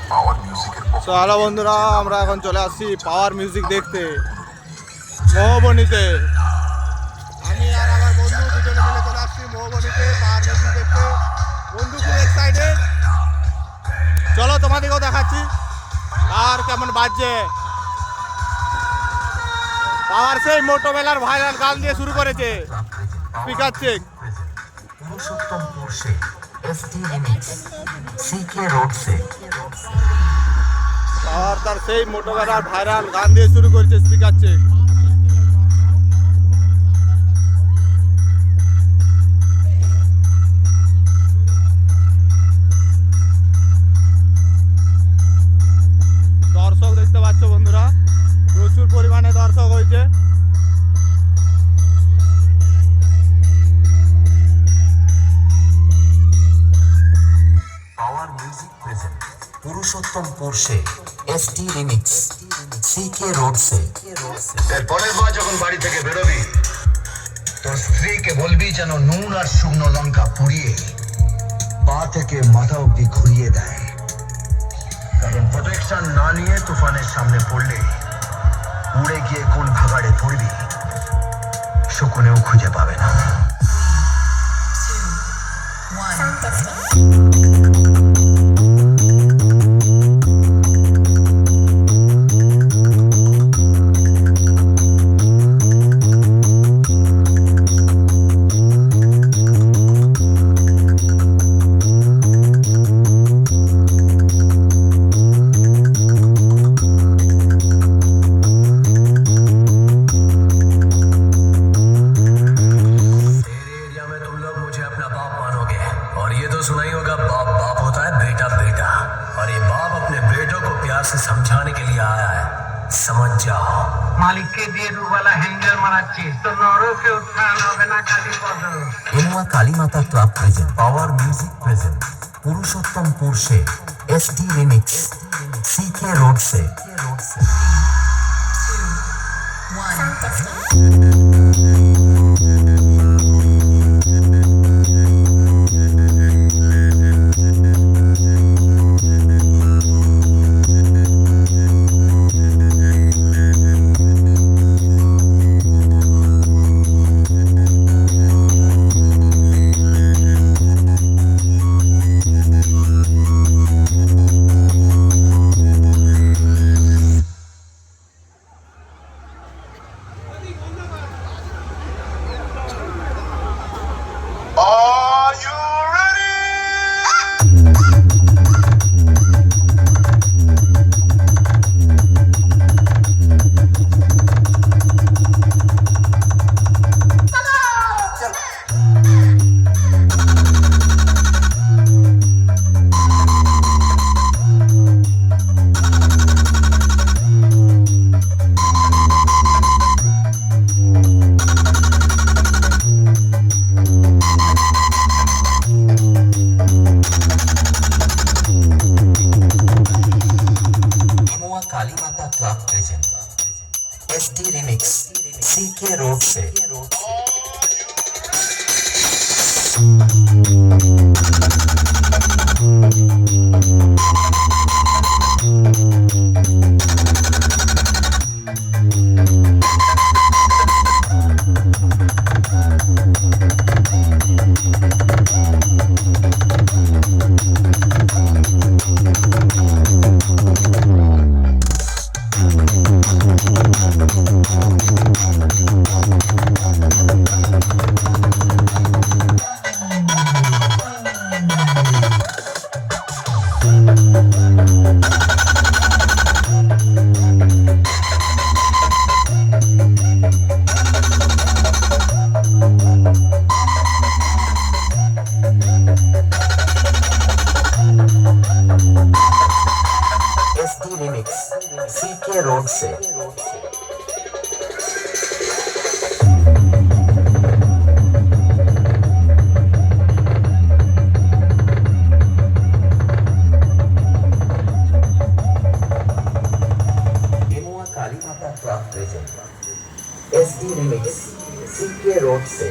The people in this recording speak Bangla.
তো হ্যালো বন্ধুরা, আমরা এখন চলে আসছি পাওয়ার মিউজিক দেখতে মহবনীতে। আমি আর আমার বন্ধু দুজনে মিলে চলে আসছি মহবনীতে পাওয়ার মিউজিক দেখতে। বন্ধু খুব এক্সাইটেড, চলো তোমাদেরকেও দেখাচ্ছি আর কেমন বাজছে। পাওয়ার সেই মোটোবেলার ভাইরাল গান দিয়ে শুরু করেছে, স্পিকার চেক। पुरुषोत्तमपुर से एसटी रिमिक्स सीके रोड से পাওয়ার তার সেই মোটোবেলার ভাইরাল গান দিয়ে শুরু করেছে, স্পিকার চেক। দর্শক দেখতে পাচ্ছ বন্ধুরা, প্রচুর পরিমাণে দর্শক হয়েছে। पावर म्यूजिक प्रेजेंट पुरुषोत्तमपुर से एसटी रिमिक्स सीके रोड से পরের বার যখন বাড়ি থেকে বেরোবি তোর স্ত্রীকে বলবি যেন নুন আর শুকনো লঙ্কা পুড়িয়ে পা থেকে মাথা অব্দি ঘুরিয়ে দেয়, কারণ প্রোটেকশন না নিয়ে তুফানের সামনে পড়লে উড়ে গিয়ে কোন ভাগাড়ে পড়বি শকুনেও খুঁজে পাবে না। सुनाई होगा बाप बाप होता है, बेटा बेटा, और ये बाप अपने बेटों को प्यार से समझाने के लिए आया है, समझ जाओ। मालिक के दिए वाला हैंडल माराচ্ছিস তো নরকে উত্থান হবে না কালী পদ। Enua Kali Mata club present power music present Purushottampur से एसटी रिमिक्स सीके रोड से Are you ready? Enua Kali Mata club present ST remix CK road से एसटी रिमिक्स सीके रोड से Enua Kali Mata club present ST remix CK road से